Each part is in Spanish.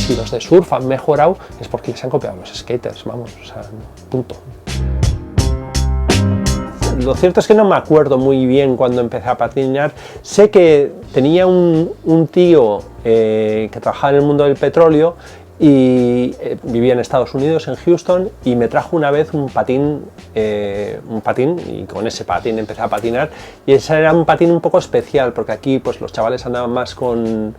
si los de surf han mejorado es porque les han copiado los skaters, vamos, o sea, punto. Lo cierto es que no me acuerdo muy bien cuando empecé a patinar. Sé que tenía un tío que trabajaba en el mundo del petróleo y vivía en Estados Unidos, en Houston, y me trajo una vez un patín y con ese patín empecé a patinar, y ese era un patín un poco especial porque aquí pues los chavales andaban más con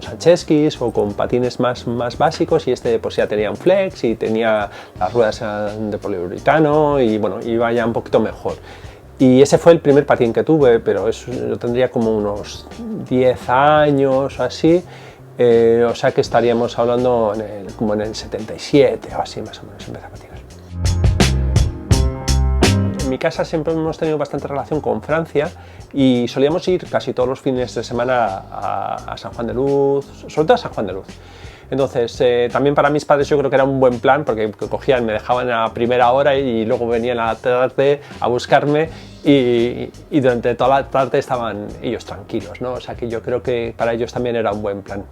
Sancheskis o con patines más básicos, y este pues ya tenía un flex y tenía las ruedas de poliuretano y bueno, iba ya un poquito mejor. Y ese fue el primer patín que tuve, pero eso, yo tendría como unos 10 años o así. O sea que estaríamos hablando como en el 77 o así, más o menos, empecé a patinar. En mi casa siempre hemos tenido bastante relación con Francia y solíamos ir casi todos los fines de semana a San Juan de Luz, sobre todo a San Juan de Luz. Entonces, también para mis padres yo creo que era un buen plan porque cogían, me dejaban a primera hora y luego venían a la tarde a buscarme y durante toda la tarde estaban ellos tranquilos, ¿no? O sea que yo creo que para ellos también era un buen plan.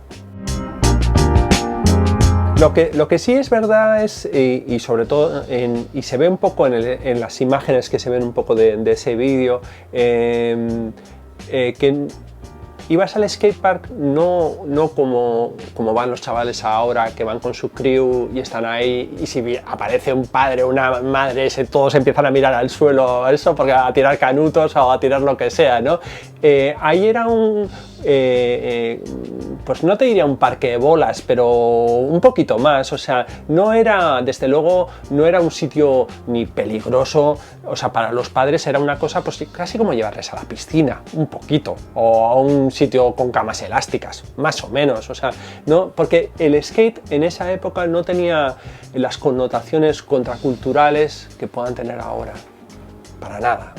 Lo que sí es verdad es, y sobre todo, y se ve un poco en las imágenes que se ven un poco de ese vídeo, que ibas al skatepark no como van los chavales ahora, que van con su crew y están ahí, y si aparece un padre o una madre, todos empiezan a mirar al suelo, eso, porque a tirar canutos o a tirar lo que sea, ¿no? Ahí era pues no te diría un parque de bolas, pero un poquito más, o sea, no era, desde luego, no era un sitio ni peligroso, o sea, para los padres era una cosa pues casi como llevarles a la piscina, un poquito, o a un sitio con camas elásticas, más o menos, o sea, no, porque el skate en esa época no tenía las connotaciones contraculturales que puedan tener ahora. Para nada,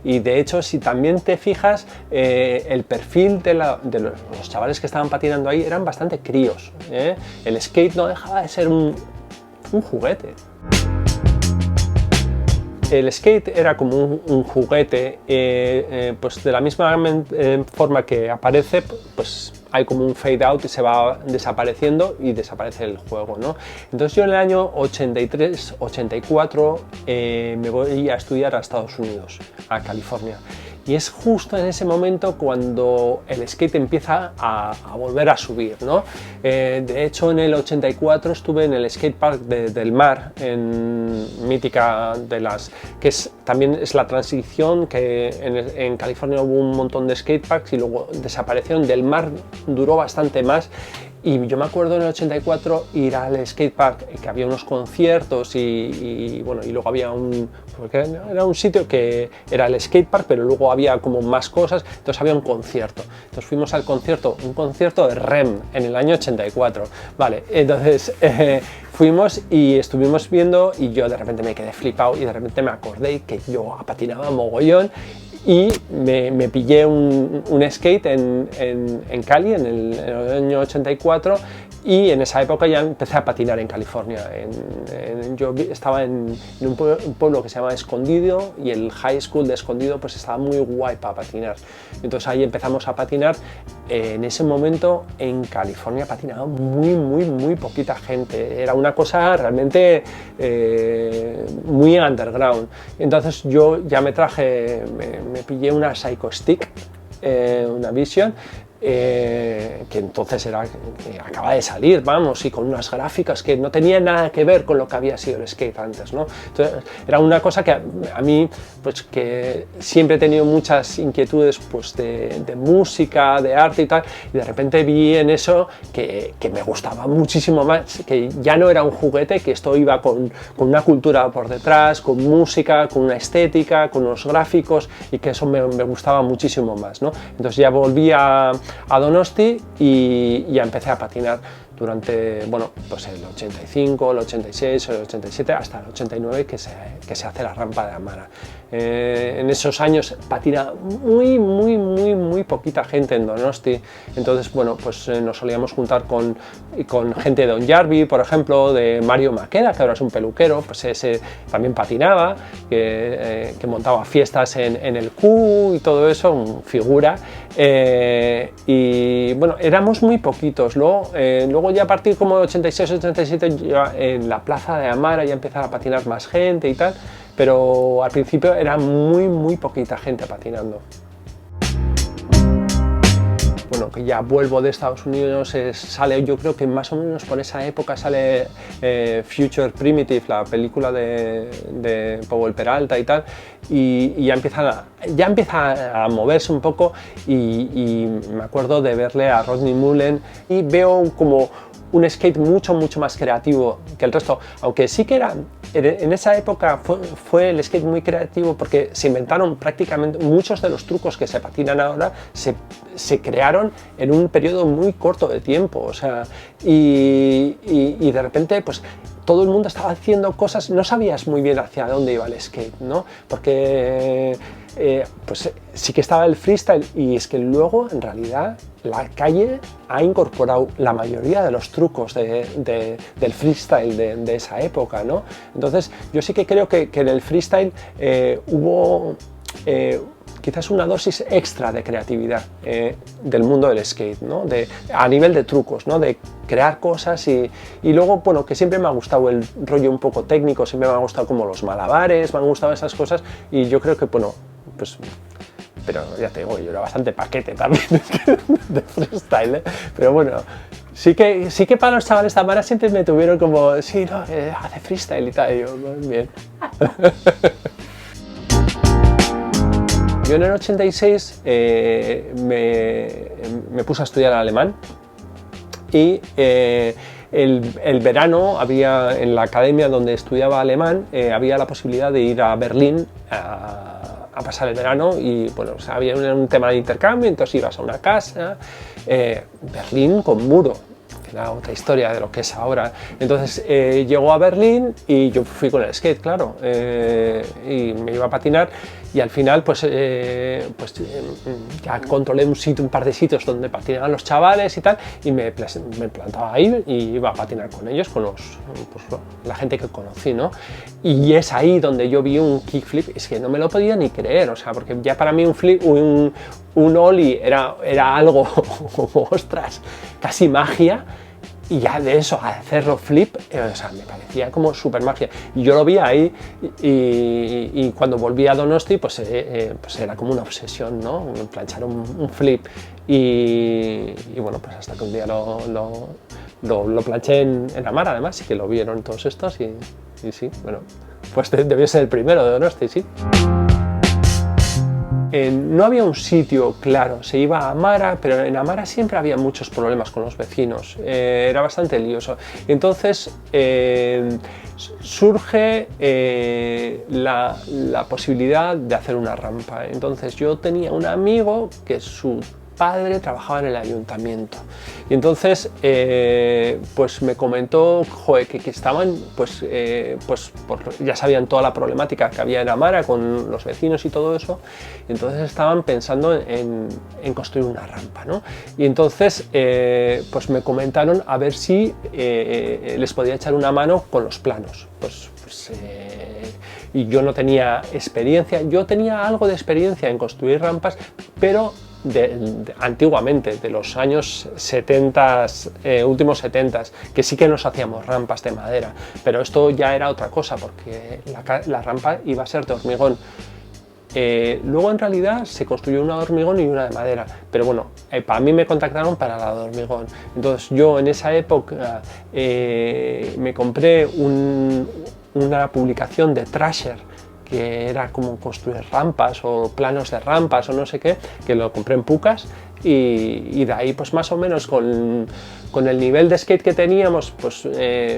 Y de hecho, si también te fijas, el perfil de los chavales que estaban patinando ahí eran bastante críos, El skate no dejaba de ser un juguete. El skate era como un juguete, pues de la misma forma que aparece, pues hay como un fade out y se va desapareciendo y desaparece el juego, ¿no? Entonces yo en el año 83, 84 me voy a estudiar a Estados Unidos, a California. Y es justo en ese momento cuando el skate empieza a volver a subir, ¿no? De hecho, en el 84 estuve en el skatepark del Mar, en Mítica, que también es la transición, que en California hubo un montón de skateparks y luego desaparecieron. Del Mar duró bastante más. Y yo me acuerdo en el 84 ir al skatepark, que había unos conciertos bueno, y luego había porque era un sitio que era el skatepark, pero luego había como más cosas, entonces había un concierto. Entonces fuimos al concierto, un concierto de REM en el año 84, vale, entonces fuimos y estuvimos viendo y yo de repente me quedé flipado y de repente me acordé que yo patinaba mogollón. Y me pillé un skate en Cali en el año 84 y en esa época ya empecé a patinar en California. Yo estaba en un pueblo que se llama Escondido y el high school de Escondido pues estaba muy guay para patinar. Entonces ahí empezamos a patinar. En ese momento en California patinaba muy poquita gente. Era una cosa realmente muy underground. Entonces yo ya me pillé una Psycho Stick, una Vision, que entonces acaba de salir, vamos, y con unas gráficas que no tenían nada que ver con lo que había sido el skate antes, ¿no? Entonces era una cosa que a mí, pues que siempre he tenido muchas inquietudes pues de música, de arte y tal, y de repente vi en eso que me gustaba muchísimo más, que ya no era un juguete, que esto iba con una cultura por detrás, con música, con una estética, con unos gráficos, y que eso me gustaba muchísimo más, ¿no? Entonces ya volví a Donosti y ya empecé a patinar durante, bueno, pues el 85, el 86, el 87, hasta el 89 que se hace la rampa de Amara. En esos años patina muy poquita gente en Donosti, entonces, bueno, pues nos solíamos juntar con gente de Don Jarvi, por ejemplo, de Mario Maqueda, que ahora es un peluquero, pues ese también patinaba, que montaba fiestas en el Q y todo eso, figura, y bueno, éramos muy poquitos. Luego luego ya a partir como de 86-87 ya en la plaza de Amara ya empezaba a patinar más gente y tal, pero al principio era muy poquita gente patinando. Bueno, que ya vuelvo de Estados Unidos, sale, yo creo que más o menos por esa época sale Future Primitive, la película de Powell Peralta y tal, y ya empieza a moverse un poco, y me acuerdo de verle a Rodney Mullen y veo como un skate mucho más creativo que el resto, aunque sí que era, en esa época fue el skate muy creativo porque se inventaron prácticamente muchos de los trucos que se patinan ahora, se crearon en un periodo muy corto de tiempo, o sea, y de repente pues todo el mundo estaba haciendo cosas, no sabías muy bien hacia dónde iba el skate, ¿no? Porque pues sí que estaba el freestyle, y es que luego en realidad la calle ha incorporado la mayoría de los trucos del freestyle de esa época, ¿no? Entonces yo sí que creo que en el freestyle hubo quizás una dosis extra de creatividad del mundo del skate, ¿no? A nivel de trucos, ¿no? De crear cosas, y luego, bueno, que siempre me ha gustado el rollo un poco técnico, siempre me ha gustado como los malabares, me han gustado esas cosas, y yo creo que, bueno, pues, pero ya te digo, yo era bastante paquete también de freestyle, ¿eh? Pero bueno, sí que para los chavales de Amara siempre me tuvieron como, sí, no, hace freestyle y tal, y yo, bien. Yo en el 86 me puse a estudiar alemán, y el verano había, en la academia donde estudiaba alemán, había la posibilidad de ir a Berlín a pasar el verano, y bueno, o sea, había un tema de intercambio, entonces ibas a una casa, Berlín con muro, que era otra historia de lo que es ahora. Entonces llegó a Berlín y yo fui con el skate, claro, y me iba a patinar, y al final pues ya controlé un par de sitios donde patinaban los chavales y tal, y me plantaba ahí y iba a patinar con ellos, con la gente que conocí, ¿no? Y es ahí donde yo vi un kickflip, es que no me lo podía ni creer, o sea, porque ya para mí un ollie era algo, ostras, casi magia. Y ya de eso, a hacerlo flip, o sea, me parecía como súper magia. Y yo lo vi ahí, y cuando volví a Donosti, pues era como una obsesión, ¿no? Planchar un flip. Y bueno, pues hasta que un día lo planché en Amara, además, y que lo vieron todos estos, y sí, bueno, pues debió ser el primero de Donosti, sí. No había un sitio claro, se iba a Amara, pero en Amara siempre había muchos problemas con los vecinos, era bastante lioso. Entonces surge la posibilidad de hacer una rampa. Entonces yo tenía un amigo que su padre trabajaba en el ayuntamiento, y entonces pues me comentó, joder, que estaban ya sabían toda la problemática que había en Amara con los vecinos y todo eso, y entonces estaban pensando en construir una rampa, ¿no? Y entonces pues me comentaron a ver si les podía echar una mano con los planos, y yo no tenía experiencia, yo tenía algo de experiencia en construir rampas, pero antiguamente, de los años 70, últimos 70, que sí que nos hacíamos rampas de madera, pero esto ya era otra cosa, porque la rampa iba a ser de hormigón. Luego en realidad se construyó una de hormigón y una de madera, pero bueno, para mí me contactaron para la de hormigón. Entonces yo en esa época me compré una publicación de Thrasher, que era como construir rampas o planos de rampas o no sé qué, que lo compré en Pucas, y de ahí pues más o menos con el nivel de skate que teníamos, pues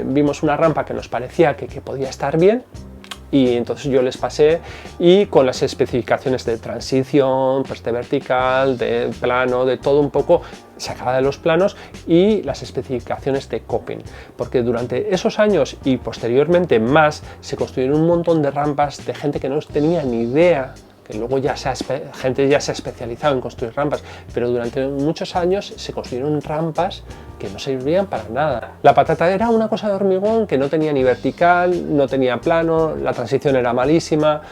vimos una rampa que nos parecía que podía estar bien, y entonces yo les pasé, y con las especificaciones de transición, pues de vertical, de plano, de todo un poco, sacaba de los planos, y las especificaciones de coping, porque durante esos años y posteriormente más se construyeron un montón de rampas de gente que no tenía ni idea, que luego gente ya se ha especializado en construir rampas, pero durante muchos años se construyeron rampas que no servían para nada. La patata era una cosa de hormigón que no tenía ni vertical, no tenía plano, la transición era malísima,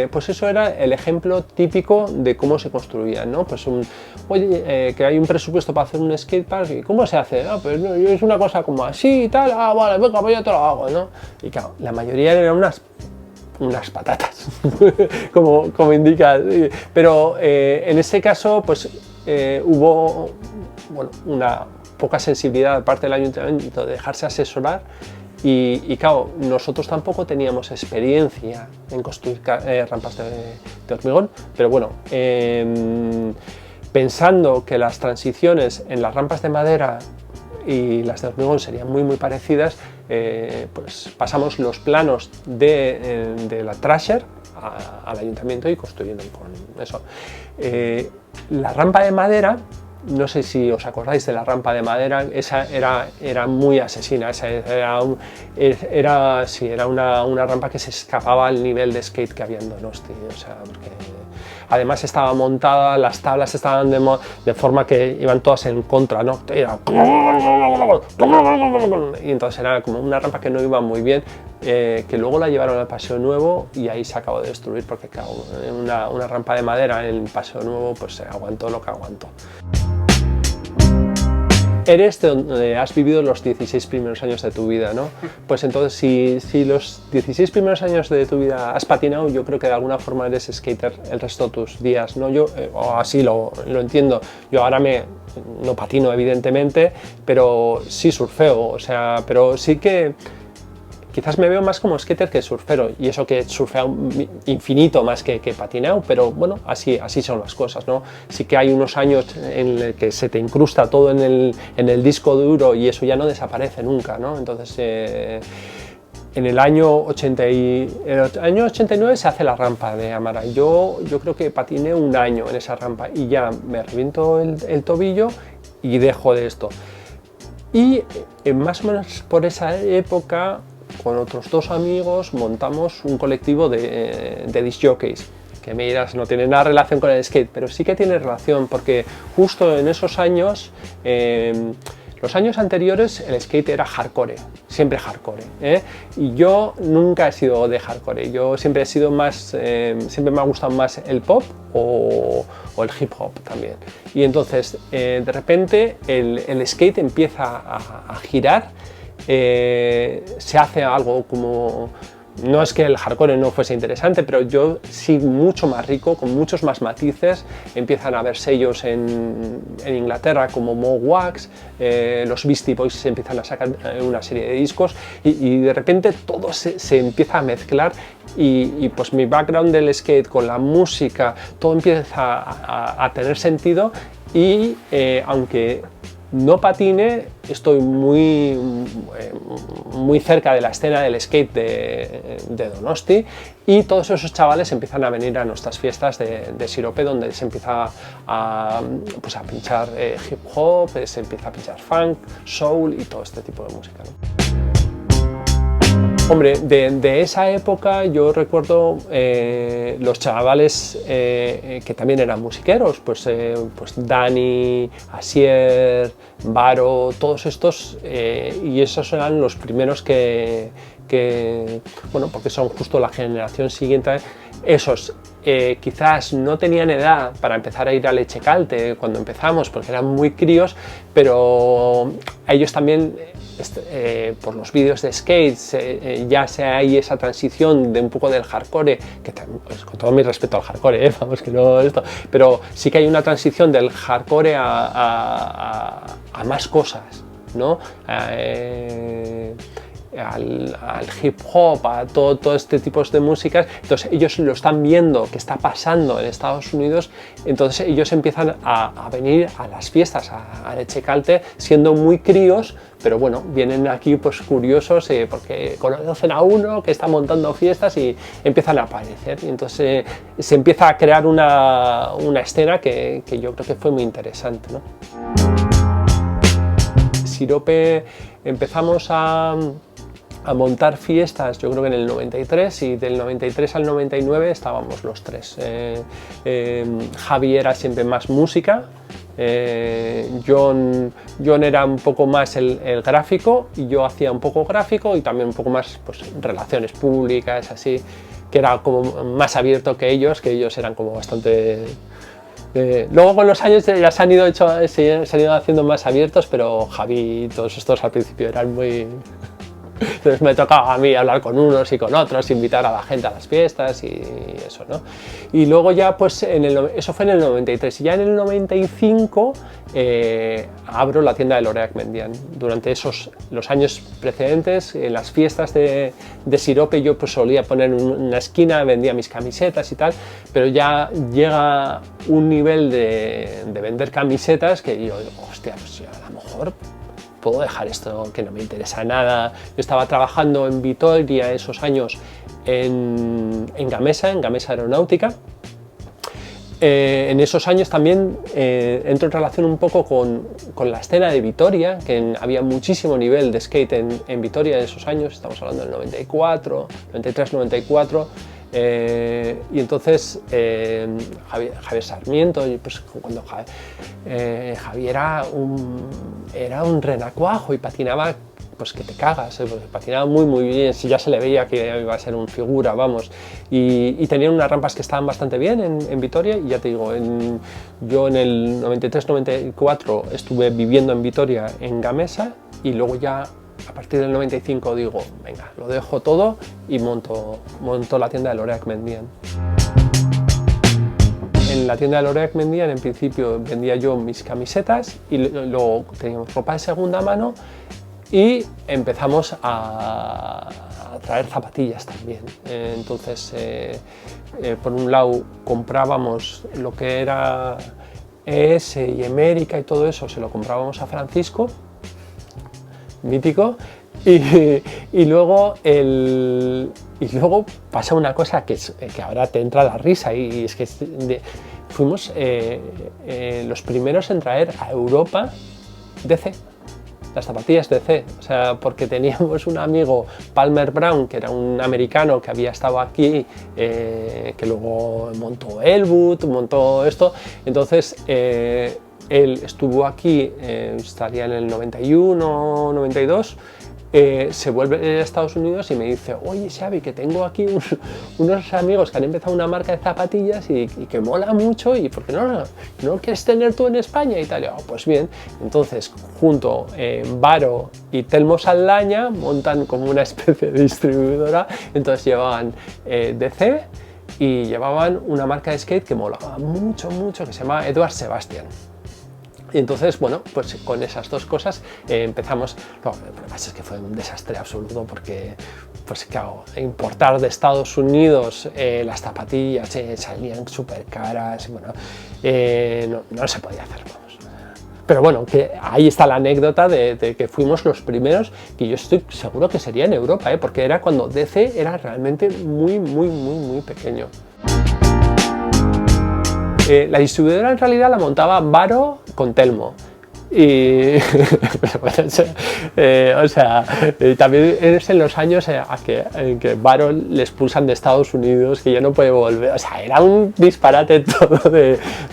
pues eso era el ejemplo típico de cómo se construían, ¿no? Pues oye, que hay un presupuesto para hacer un skatepark, ¿y cómo se hace? Ah, pues no, es una cosa como así y tal, ah, vale, venga, pues yo te lo hago, ¿no? Y claro, la mayoría eran unas patatas, como indica, pero en ese caso pues hubo una poca sensibilidad de parte del ayuntamiento de dejarse asesorar y claro, nosotros tampoco teníamos experiencia en construir rampas de hormigón, pero bueno, pensando que las transiciones en las rampas de madera y las de hormigón serían muy parecidas, pues pasamos los planos de la Thrasher al ayuntamiento y construyeron con eso. La rampa de madera, no sé si os acordáis de la rampa de madera, esa era muy asesina, esa era una rampa que se escapaba al nivel de skate que había en Donosti, o sea, porque además estaba montada, las tablas estaban de forma que iban todas en contra, ¿no? Y entonces era como una rampa que no iba muy bien, que luego la llevaron al Paseo Nuevo y ahí se acabó de destruir porque claro, una rampa de madera en el Paseo Nuevo pues se aguantó lo que aguantó. Eres donde has vivido los 16 primeros años de tu vida, ¿no? Pues entonces, si los 16 primeros años de tu vida has patinado, yo creo que de alguna forma eres skater el resto de tus días, ¿no? Yo, o así lo entiendo. Yo ahora no patino, evidentemente, pero sí surfeo, o sea, pero sí que quizás me veo más como skater que surfero, y eso que he surfeado infinito más que patinado, pero bueno, así son las cosas, ¿no? Sí que hay unos años en el que se te incrusta todo en el disco duro y eso ya no desaparece nunca, ¿no? Entonces, en el año 89 se hace la rampa de Amara. Yo creo que patiné un año en esa rampa y ya me reviento el tobillo y dejo de esto. Y más o menos por esa época, con otros dos amigos montamos un colectivo de disc jockeys, que me dirás, no tiene nada relación con el skate, pero sí que tiene relación porque justo en esos años, los años anteriores, el skate era hardcore, siempre hardcore, y yo nunca he sido de hardcore, yo siempre he sido más, siempre me ha gustado más el pop o el hip hop también, y entonces de repente el skate empieza a girar. Se hace algo como, no es que el hardcore no fuese interesante, pero yo sí mucho más rico, con muchos más matices. Empiezan a haber sellos en Inglaterra como Mo Wax, los Beastie Boys se empiezan a sacar una serie de discos y de repente todo se empieza a mezclar y pues mi background del skate con la música, todo empieza a tener sentido y aunque no patine, estoy muy cerca de la escena del skate de Donosti y todos esos chavales empiezan a venir a nuestras fiestas de Sirope, donde se empieza a pinchar hip hop, se empieza a pinchar funk, soul y todo este tipo de música, ¿no? Hombre, de esa época yo recuerdo los chavales que también eran musiqueros, pues Dani, Asier, Varo, todos estos, y esos eran los primeros que, bueno, porque son justo la generación siguiente, esos quizás no tenían edad para empezar a ir a Lechecalte cuando empezamos, porque eran muy críos, pero a ellos también, por los vídeos de skates, ya hay esa transición de un poco del hardcore, que pues, con todo mi respeto al hardcore, vamos que no esto, pero sí que hay una transición del hardcore a más cosas, ¿no? Al hip hop, a todo este tipo de músicas. Entonces ellos lo están viendo que está pasando en Estados Unidos, entonces ellos empiezan a venir a las fiestas a Lechecalte siendo muy críos, pero bueno, vienen aquí pues curiosos porque conocen a uno que está montando fiestas y empiezan a aparecer, y entonces se empieza a crear una escena que yo creo que fue muy interesante, ¿no? Sirope empezamos a montar fiestas, yo creo que en el 93, y del 93 al 99 estábamos los tres. Javi era siempre más música, John era un poco más el gráfico y yo hacía un poco gráfico y también un poco más pues, relaciones públicas, así, que era como más abierto que ellos eran como bastante... luego con los años ya se han ido haciendo más abiertos, pero Javi y todos estos al principio eran muy... Entonces me tocaba a mí hablar con unos y con otros, invitar a la gente a las fiestas y eso, ¿no? Y luego ya, pues, eso fue en el 93, y ya en el 95 abro la tienda de Loreac Mendian. Durante los años precedentes, en las fiestas de sirope, yo pues solía poner una esquina, vendía mis camisetas y tal, pero ya llega un nivel de vender camisetas que yo digo, hostia, pues a lo mejor puedo dejar esto que no me interesa nada. Yo estaba trabajando en Vitoria esos años en Gamesa Aeronáutica. En esos años también entro en relación un poco con la escena de Vitoria, que había muchísimo nivel de skate en Vitoria en esos años, estamos hablando del 94, 93, 94. Y entonces Javier Sarmiento, pues cuando Javier era un renacuajo y patinaba pues que te cagas, patinaba muy bien, si ya se le veía que iba a ser un figura, vamos, y tenían unas rampas que estaban bastante bien en Vitoria, y ya te digo, yo en el 93-94 estuve viviendo en Vitoria en Gamesa, y luego ya a partir del 95 digo, venga, lo dejo todo y monto la tienda de Loreac Mendian. En la tienda de Loreac Mendian, en principio, vendía yo mis camisetas y luego teníamos ropa de segunda mano y empezamos a traer zapatillas también. Entonces, por un lado, comprábamos lo que era ES y América y todo eso, se lo comprábamos a Francisco, mítico, y luego pasa una cosa que ahora te entra la risa, y es que fuimos los primeros en traer a Europa DC, las zapatillas DC, o sea, porque teníamos un amigo, Palmer Brown, que era un americano que había estado aquí, que luego montó Elwood, montó esto, entonces él estuvo aquí, estaría en el 91, 92, se vuelve a Estados Unidos y me dice, oye Xavi, que tengo aquí unos amigos que han empezado una marca de zapatillas y que mola mucho, y ¿por qué no quieres tener tú en España y tal? Y, pues bien, entonces junto Varo y Telmo Saldaña montan como una especie de distribuidora, entonces llevaban DC y llevaban una marca de skate que molaba mucho, que se llama Edward Sebastian. Y entonces, bueno, pues con esas dos cosas empezamos. No, el problema es que fue un desastre absoluto porque, pues claro, importar de Estados Unidos las zapatillas salían súper caras, y bueno, no se podía hacer, vamos. Pero bueno, que ahí está la anécdota de que fuimos los primeros, que yo estoy seguro que sería en Europa, porque era cuando DC era realmente muy pequeño. La distribuidora en realidad la montaba Varo con Telmo. Y también es en los años en que Varo le expulsan de Estados Unidos, que ya no puede volver, o sea, era un disparate todo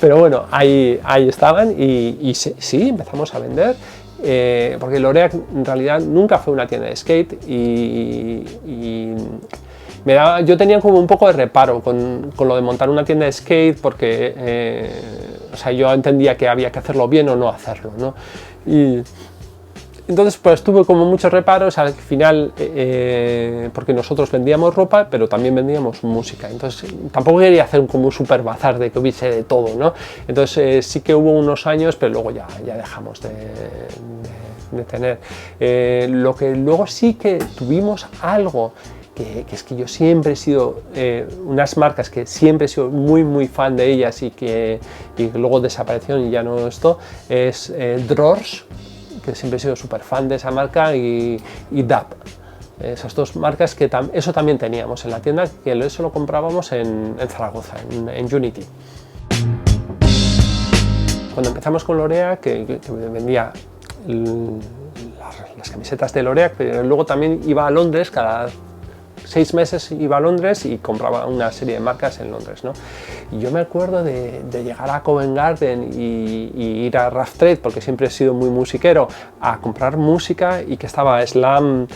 pero bueno, ahí estaban y sí, empezamos a vender, porque Loreac en realidad nunca fue una tienda de skate y yo tenía como un poco de reparo con lo de montar una tienda de skate, porque o sea, yo entendía que había que hacerlo bien o no hacerlo, ¿no? Y entonces pues tuve como muchos reparos al final, porque nosotros vendíamos ropa, pero también vendíamos música, entonces tampoco quería hacer como un super bazar de que hubiese de todo, ¿no? Entonces sí que hubo unos años, pero luego ya dejamos de tener. Lo que luego sí que tuvimos algo, que es que yo siempre he sido, unas marcas que siempre he sido muy fan de ellas y que luego desaparecieron y ya no esto, es Drawers, que siempre he sido súper fan de esa marca, y DAP. Esas dos marcas que eso también teníamos en la tienda, que eso lo comprábamos en Zaragoza, en Unity. Cuando empezamos con Loreac, que vendía las camisetas de Loreac, pero luego también iba a Londres, cada 6 meses iba a Londres y compraba una serie de marcas en Londres, ¿no? Y yo me acuerdo de llegar a Covent Garden y ir a Rough Trade, porque siempre he sido muy musiquero, a comprar música, y que estaba Slam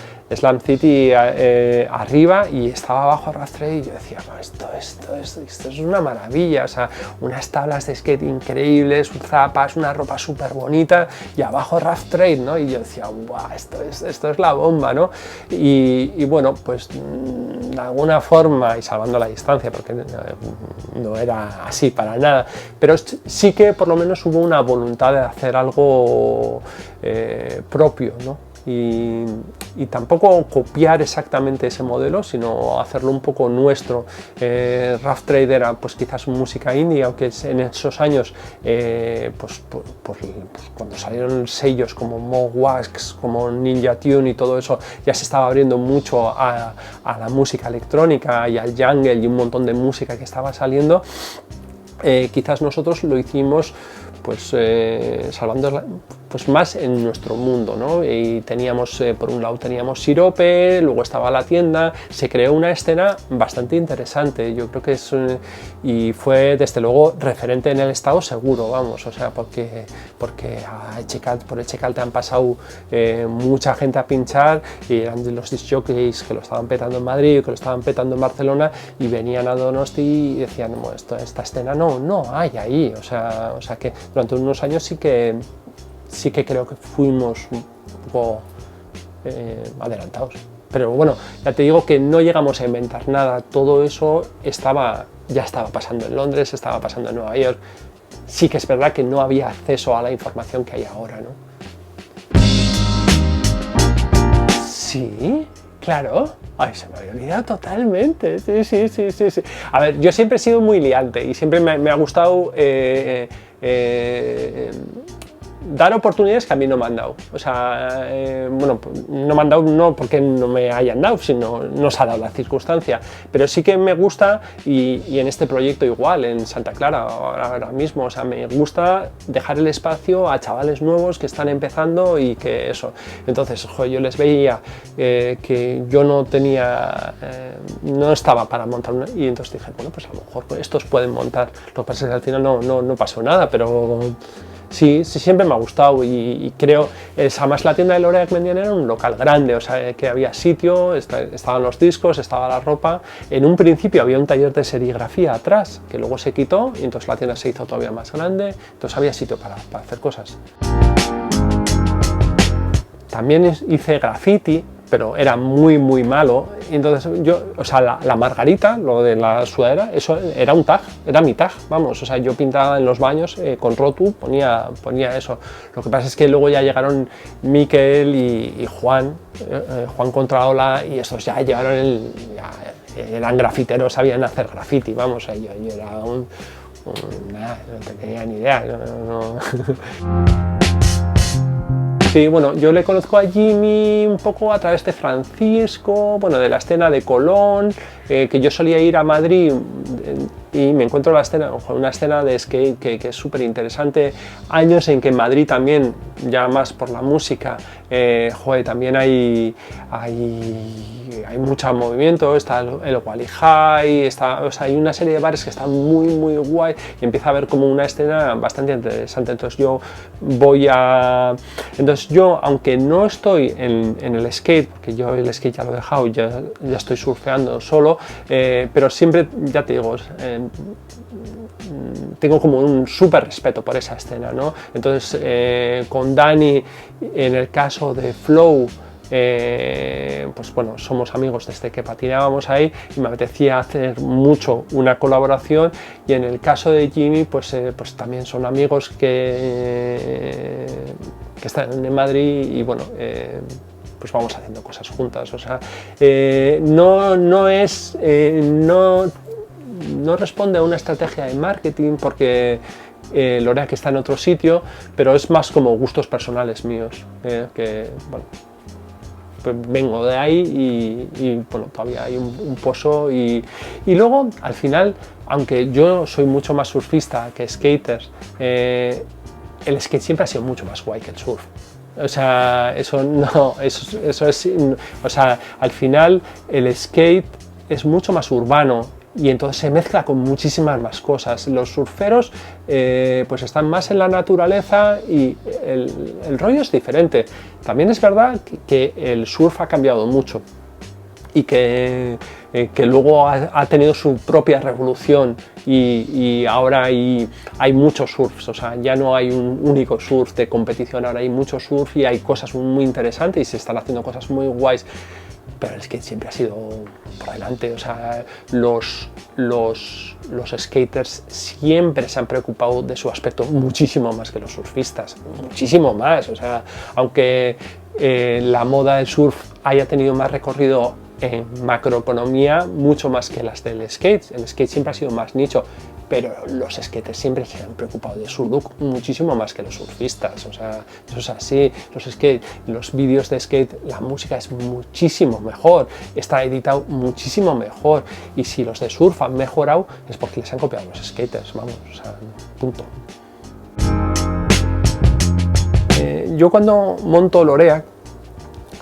City arriba y estaba abajo Rough Trade, y yo decía, no, esto es una maravilla, o sea, unas tablas de skate increíbles, zapas, una ropa súper bonita, y abajo Rough Trade, ¿no? Y yo decía, guau, esto es la bomba, ¿no? Y bueno, pues de alguna forma, y salvando la distancia, porque no era así para nada, pero sí que por lo menos hubo una voluntad de hacer algo propio, ¿no? Y tampoco copiar exactamente ese modelo, sino hacerlo un poco nuestro. Rough Trade era pues quizás música indie, aunque en esos años pues cuando salieron sellos como Mo Wax, como Ninja Tune y todo eso, ya se estaba abriendo mucho a la música electrónica y al jungle y un montón de música que estaba saliendo. Quizás nosotros lo hicimos pues salvando pues más en nuestro mundo, ¿no? Y teníamos, por un lado teníamos Sirope, luego estaba la tienda, se creó una escena bastante interesante, yo creo que es, y fue desde luego referente en el estado seguro, vamos, o sea, porque por Echecalte han pasado mucha gente a pinchar, y eran de los disc jockeys que lo estaban petando en Madrid, que lo estaban petando en Barcelona, y venían a Donosti y decían, no, esta escena no hay ahí, o sea que durante unos años sí que creo que fuimos un poco adelantados. Pero bueno, ya te digo que no llegamos a inventar nada, todo eso ya estaba pasando en Londres, estaba pasando en Nueva York. Sí que es verdad que no había acceso a la información que hay ahora, ¿no? Sí, claro. Ay, se me había olvidado totalmente. Sí. A ver, yo siempre he sido muy liante y siempre me ha gustado dar oportunidades que a mí no me han dado. O sea, bueno, no me han dado no porque no me hayan dado, sino no se ha dado la circunstancia. Pero sí que me gusta, y en este proyecto igual, en Santa Clara ahora mismo, o sea, me gusta dejar el espacio a chavales nuevos que están empezando y que eso. Entonces, joder, yo les veía que yo no tenía, no estaba para montar una, y entonces dije, bueno, pues a lo mejor estos pueden montar. Lo que pasa es que al final no pasó nada, pero sí, siempre me ha gustado, y creo, además la tienda de Lorea que vendían era un local grande, o sea, que había sitio, estaban los discos, estaba la ropa. En un principio había un taller de serigrafía atrás, que luego se quitó, y entonces la tienda se hizo todavía más grande, entonces había sitio para hacer cosas. También hice graffiti, pero era muy malo, y entonces yo, o sea, la margarita, lo de la sudadera, eso era un tag, era mi tag, vamos, o sea, yo pintaba en los baños con Rotu, ponía eso. Lo que pasa es que luego ya llegaron Miquel y Juan Contraola, y estos ya llevaron eran grafiteros, sabían hacer graffiti, vamos, yo era nada, no tenía ni idea, no. Sí, bueno, yo le conozco a Jimmy un poco a través de Francisco, bueno, de la escena de Colón, que yo solía ir a Madrid y me encuentro una escena de skate que es súper interesante. Años en que en Madrid también, ya más por la música, joder, también hay mucho movimiento, está el Wally High, o sea, hay una serie de bares que están muy guay, y empieza a haber como una escena bastante interesante. Entonces yo, aunque no estoy en el skate, porque yo el skate ya lo he dejado, ya estoy surfeando solo, pero siempre, ya te digo, tengo como un súper respeto por esa escena, ¿no? Entonces, con Dani, en el caso de Flow, pues bueno, somos amigos desde que patinábamos ahí, y me apetecía hacer mucho una colaboración. Y en el caso de Jimmy, pues también son amigos que están en Madrid, y bueno, pues vamos haciendo cosas juntas. O sea, no responde a una estrategia de marketing, porque Lorea que está en otro sitio, pero es más como gustos personales míos, que bueno, pues vengo de ahí, y bueno, todavía hay un pozo, y luego al final, aunque yo soy mucho más surfista que skater, el skate siempre ha sido mucho más guay que el surf. O sea, eso es, o sea, al final el skate es mucho más urbano, y entonces se mezcla con muchísimas más cosas. Los surferos pues están más en la naturaleza y el rollo es diferente. También es verdad que el surf ha cambiado mucho y que luego ha tenido su propia revolución y ahora hay muchos surfs, o sea, ya no hay un único surf de competición, ahora hay mucho surf y hay cosas muy interesantes y se están haciendo cosas muy guays, pero el skate siempre ha sido por delante, o sea, los skaters siempre se han preocupado de su aspecto muchísimo más que los surfistas, muchísimo más, o sea, aunque la moda del surf haya tenido más recorrido en macroeconomía, mucho más que las del skate. El skate siempre ha sido más nicho, pero los skaters siempre se han preocupado de su look muchísimo más que los surfistas, o sea, eso es así. Los vídeos de skate, la música es muchísimo mejor, está editado muchísimo mejor, y si los de surf han mejorado es porque les han copiado los skaters, vamos, o sea, punto. Yo cuando monto Lorea,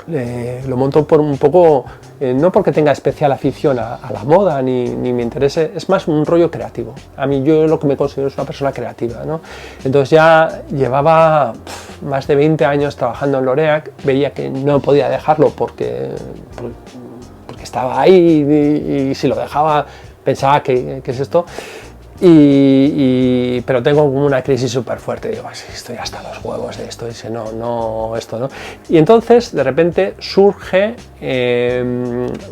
lo monto por un poco, no porque tenga especial afición a la moda ni me interese, es más un rollo creativo. A mí, yo lo que me considero es una persona creativa, ¿no? Entonces ya llevaba más de 20 años trabajando en Loreac, veía que no podía dejarlo porque estaba ahí y si lo dejaba pensaba ¿qué es esto? Pero tengo como una crisis súper fuerte, digo, estoy hasta los huevos de esto, dice, esto no. Y entonces de repente surge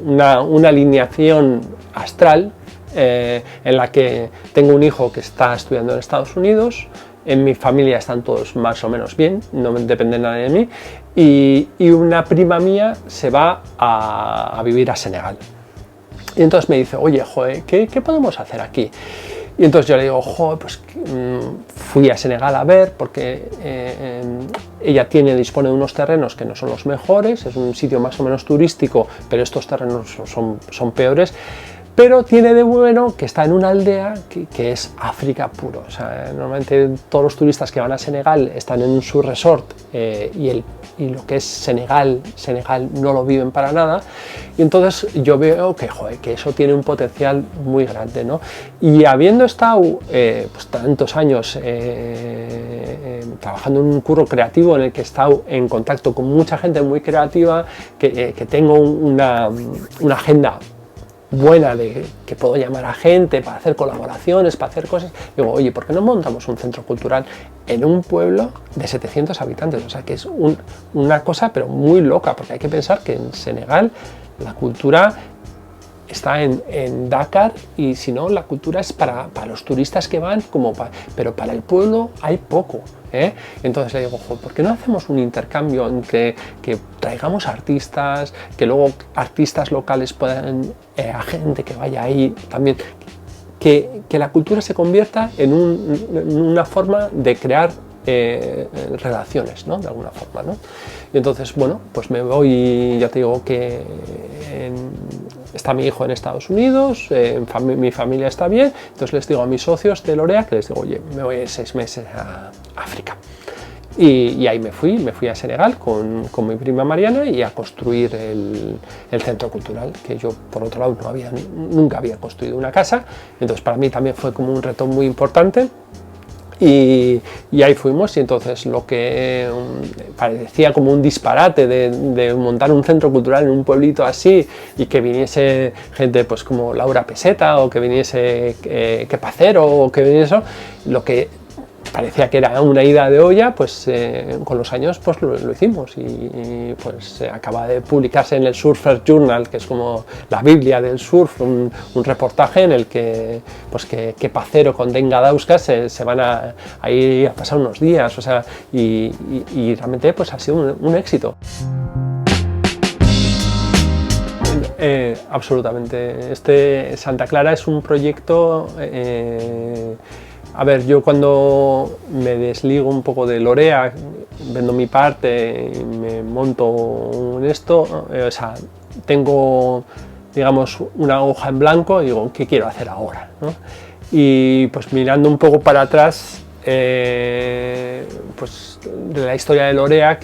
una alineación astral en la que tengo un hijo que está estudiando en Estados Unidos, en mi familia están todos más o menos bien, no depende nadie de mí, y una prima mía se va a vivir a Senegal. Y entonces me dice, oye, joder, ¿qué podemos hacer aquí? Y entonces yo le digo, pues fui a Senegal a ver, porque ella dispone de unos terrenos que no son los mejores, es un sitio más o menos turístico, pero estos terrenos son peores. Pero tiene de bueno que está en una aldea que es África puro. O sea, normalmente todos los turistas que van a Senegal están en su resort y lo que es Senegal no lo viven para nada. Y entonces yo veo que eso tiene un potencial muy grande, ¿no? Y habiendo estado pues tantos años trabajando en un curro creativo en el que he estado en contacto con mucha gente muy creativa, que tengo una agenda buena de que puedo llamar a gente para hacer colaboraciones, para hacer cosas, digo, oye, ¿por qué no montamos un centro cultural en un pueblo de 700 habitantes? O sea, que es una cosa pero muy loca, porque hay que pensar que en Senegal la cultura está en Dakar, y si no, la cultura es para los turistas que van, pero para el pueblo hay poco, ¿eh? Entonces le digo, ¿por qué no hacemos un intercambio entre que traigamos artistas, que luego artistas locales puedan, a gente que vaya ahí también, que la cultura se convierta en una forma de crear relaciones, ¿no? De alguna forma, ¿no? Y entonces, bueno, pues me voy, ya te digo que está mi hijo en Estados Unidos, mi familia está bien, entonces les digo a mis socios de Lorea que les digo, oye, me voy 6 meses a África. Y ahí me fui a Senegal con mi prima Mariana y a construir el centro cultural, que yo por otro lado nunca había construido una casa, entonces para mí también fue como un reto muy importante. Y ahí fuimos, y entonces lo que parecía como un disparate de montar un centro cultural en un pueblito así y que viniese gente pues como Laura Peseta o que viniese Quepacero o que viniese eso, lo que parecía que era una ida de olla, pues con los años pues lo hicimos y pues acaba de publicarse en el Surfer Journal, que es como la Biblia del surf, un reportaje en el que pues que Pacero con Denga Dauskas se van a ir a pasar unos días, o sea, y realmente pues ha sido un éxito. Absolutamente. Santa Clara es un proyecto. A ver, yo cuando me desligo un poco de Lorea, vendo mi parte y me monto en esto, o sea, tengo, digamos, una hoja en blanco y digo, ¿qué quiero hacer ahora?, ¿no? Y pues mirando un poco para atrás, pues de la historia de Lorea,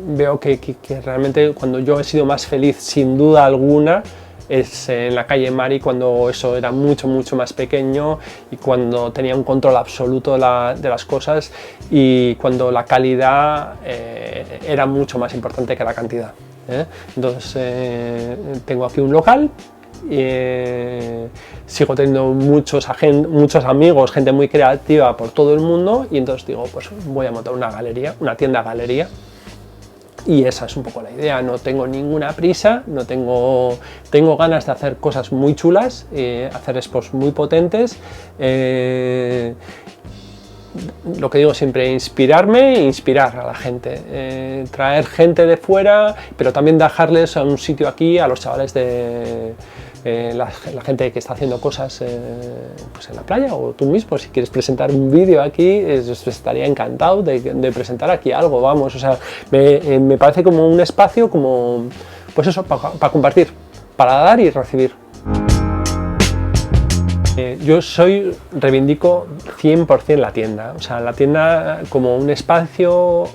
veo que realmente cuando yo he sido más feliz, sin duda alguna, es en la calle Mari, cuando eso era mucho más pequeño y cuando tenía un control absoluto de las cosas y cuando la calidad era mucho más importante que la cantidad. Entonces tengo aquí un local. Sigo teniendo muchos amigos, gente muy creativa por todo el mundo, y entonces digo, pues voy a montar una galería, una tienda galería, y esa es un poco la idea. No tengo ninguna prisa, tengo ganas de hacer cosas muy chulas, hacer expos muy potentes. Lo que digo siempre, inspirarme e inspirar a la gente, traer gente de fuera, pero también dejarles a un sitio aquí a los chavales de la gente que está haciendo cosas pues en la playa, o tú mismo, si quieres presentar un vídeo aquí, estaría encantado de presentar aquí algo, vamos, o sea, me parece como un espacio, como, pues eso, para compartir, para dar y recibir. Yo reivindico 100% la tienda, o sea, la tienda como un espacio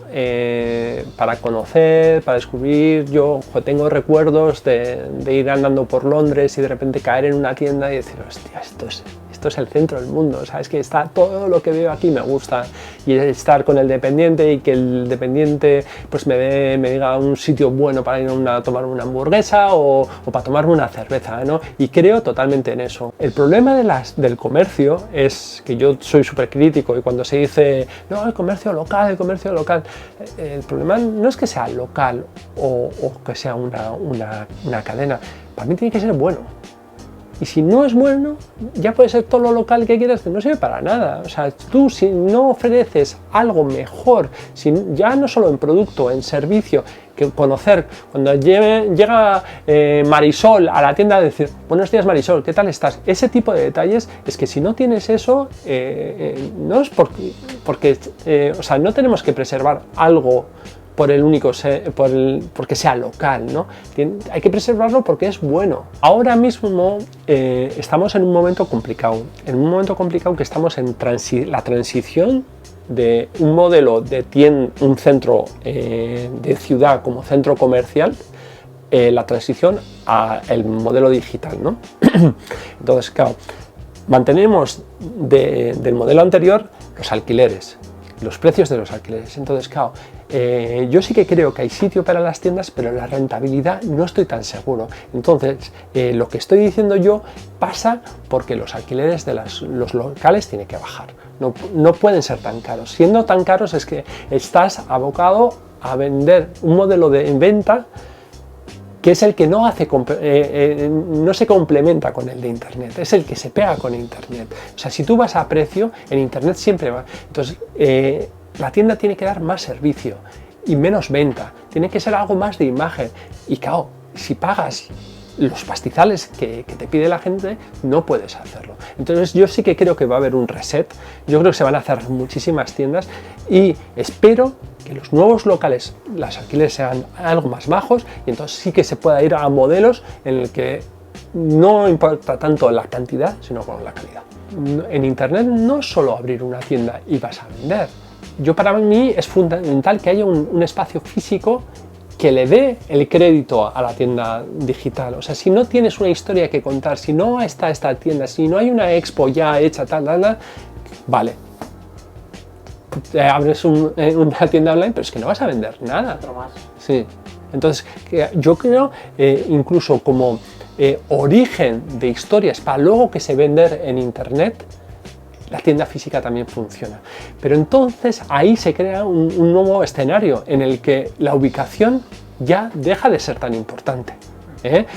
para conocer, para descubrir. Yo tengo recuerdos de ir andando por Londres y de repente caer en una tienda y decir, hostia, esto es el centro del mundo, o sea, es que está todo lo que veo aquí me gusta, y estar con el dependiente y que el dependiente pues me diga un sitio bueno para ir a tomar una hamburguesa o para tomarme una cerveza, ¿no? Y creo totalmente en eso. El problema del comercio es que yo soy súper crítico, y cuando se dice, no, el comercio local, el problema no es que sea local o que sea una cadena, para mí tiene que ser bueno. Y si no es bueno, ya puede ser todo lo local que quieras, que no sirve para nada. O sea, tú si no ofreces algo mejor, ya no solo en producto, en servicio, que conocer, cuando llega Marisol a la tienda, decir, buenos días Marisol, ¿qué tal estás? Ese tipo de detalles, es que si no tienes eso, no es porque o sea, no tenemos que preservar algo porque sea local, ¿no? Hay que preservarlo porque es bueno. Ahora mismo estamos en un momento complicado, que estamos en la transición de un modelo de un centro de ciudad como centro comercial, la transición al modelo digital, ¿no? Entonces, claro, mantenemos del modelo anterior los alquileres, los precios de los alquileres. Entonces, claro, yo sí que creo que hay sitio para las tiendas, pero la rentabilidad no estoy tan seguro. Entonces, lo que estoy diciendo yo pasa porque los alquileres de los locales tienen que bajar. No pueden ser tan caros. Siendo tan caros es que estás abocado a vender un modelo de venta que es el que no se complementa con el de Internet, es el que se pega con Internet. O sea, si tú vas a precio, en Internet siempre va. Entonces, la tienda tiene que dar más servicio y menos venta, tiene que ser algo más de imagen. Y claro, si pagas los pastizales que te pide la gente, no puedes hacerlo. Entonces yo sí que creo que va a haber un reset, yo creo que se van a hacer muchísimas tiendas y espero que los nuevos locales, las alquileres sean algo más bajos, y entonces sí que se pueda ir a modelos en el que no importa tanto la cantidad, sino con la calidad. En Internet no es solo abrir una tienda y vas a vender. Para mí es fundamental que haya un espacio físico que le dé el crédito a la tienda digital. O sea, si no tienes una historia que contar, si no está esta tienda, si no hay una expo ya hecha, vale, abres una tienda online, pero es que no vas a vender nada. Otro más. Sí. Entonces, yo creo, incluso como origen de historias para luego que se vender en Internet, la tienda física también funciona. Pero entonces ahí se crea un nuevo escenario en el que la ubicación ya deja de ser tan importante.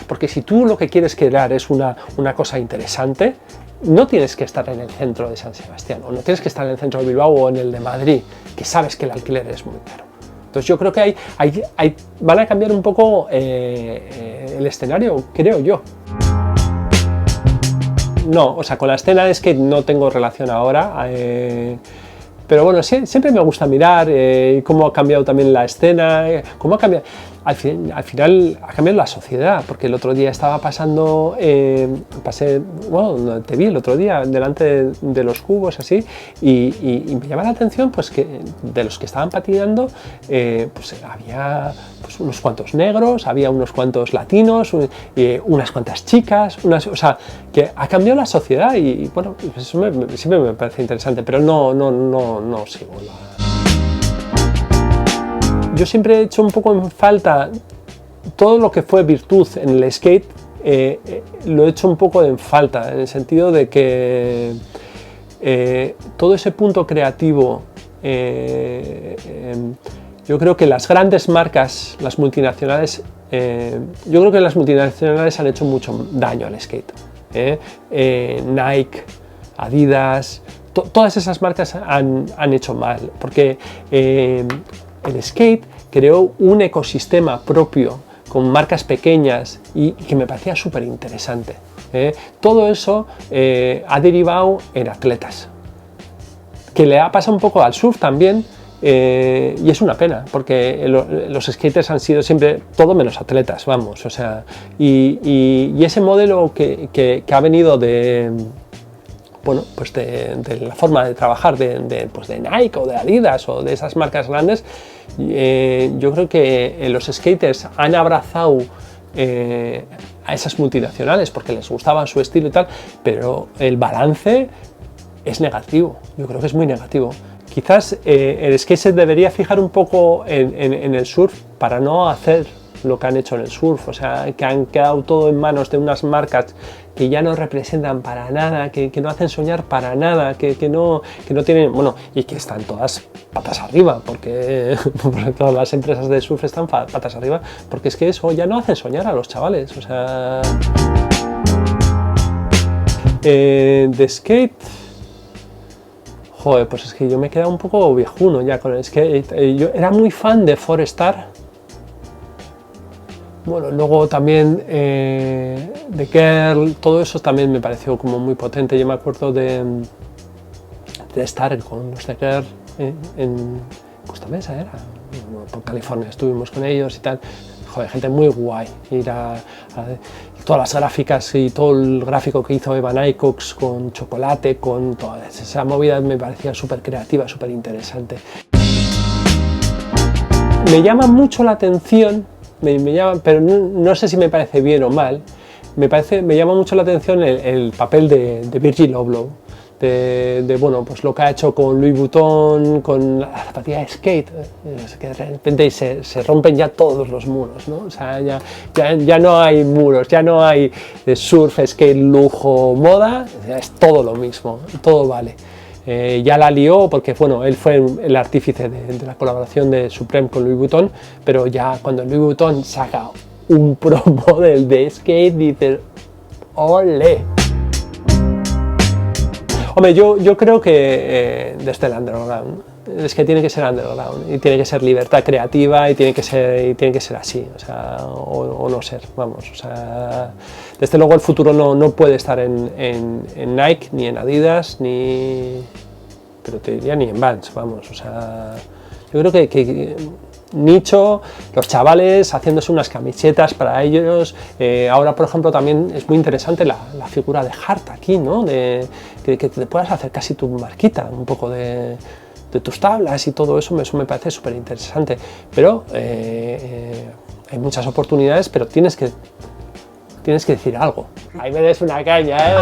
Porque si tú lo que quieres crear es una cosa interesante, no tienes que estar en el centro de San Sebastián, o no tienes que estar en el centro de Bilbao o en el de Madrid, que sabes que el alquiler es muy caro. Entonces yo creo que van a cambiar un poco el escenario, creo yo. No, o sea, con la escena es que no tengo relación ahora, pero bueno, siempre me gusta mirar cómo ha cambiado también la escena, cómo ha cambiado. al final ha cambiado la sociedad, porque el otro día estaba pasando, bueno, te vi el otro día delante de los cubos así, y me llama la atención pues que de los que estaban patinando, pues había pues, unos cuantos negros, había unos cuantos latinos, unas cuantas chicas, o sea, que ha cambiado la sociedad y bueno, eso siempre me parece interesante, pero no sigo la... Yo siempre he hecho un poco en falta todo lo que fue virtud en el skate, lo he hecho un poco en falta, en el sentido de que todo ese punto creativo, yo creo que las grandes marcas, las multinacionales, yo creo que las multinacionales han hecho mucho daño al skate. Nike, Adidas, todas esas marcas han hecho mal, porque el skate creó un ecosistema propio con marcas pequeñas y que me parecía súper interesante. Todo eso ha derivado en atletas, que le ha pasado un poco al surf también, y es una pena, porque los skaters han sido siempre todo menos atletas, vamos, o sea, y ese modelo que ha venido de... Bueno, pues de la forma de trabajar pues de Nike o de Adidas o de esas marcas grandes, yo creo que los skaters han abrazado a esas multinacionales porque les gustaba su estilo y tal, pero el balance es negativo, yo creo que es muy negativo. Quizás el skate se debería fijar un poco en el surf para no hacer lo que han hecho en el surf, o sea, que han quedado todo en manos de unas marcas que ya no representan para nada, que no hacen soñar para nada, que no tienen, bueno, y que están todas patas arriba, porque todas las empresas de surf están patas arriba, porque es que eso ya no hacen soñar a los chavales, o sea... de skate... Joder, pues es que yo me he quedado un poco viejuno ya con el skate. Yo era muy fan de Forestar. Bueno, luego también The Girl, todo eso también me pareció como muy potente. Yo me acuerdo de estar con los The Girl en Costa Mesa, era, por California, estuvimos con ellos y tal. Joder, gente muy guay. Ir a todas las gráficas y todo el gráfico que hizo Evan Aycox con chocolate, con toda esa movida me parecía súper creativa, súper interesante. Me llama mucho la atención, pero no sé si me parece bien o mal, me llama mucho la atención el papel de Virgil Abloh, bueno, pues lo que ha hecho con Louis Vuitton, con la zapatilla de skate, que de repente se rompen ya todos los muros, ¿no? O sea, ya no hay muros, ya no hay surf, skate, lujo, moda, es todo lo mismo, todo vale. Ya la lió porque, bueno, él fue el artífice de la colaboración de Supreme con Louis Vuitton, pero ya cuando Louis Vuitton saca un pro model de skate, dices, ¡ole! Hombre, yo creo que desde el underground, es que tiene que ser underground y tiene que ser libertad creativa y tiene que ser así, o sea, o no ser, vamos, o sea, desde luego el futuro no puede estar en Nike, ni en Adidas, pero te diría ni en Vans, vamos, o sea, yo creo que nicho, los chavales haciéndose unas camisetas para ellos. Ahora, por ejemplo, también es muy interesante la figura de Hart aquí, ¿no? Que te puedas hacer casi tu marquita, un poco de tus tablas y todo eso, me parece súper interesante. Pero hay muchas oportunidades, pero tienes que decir algo. Ahí me des una caña, ¿eh?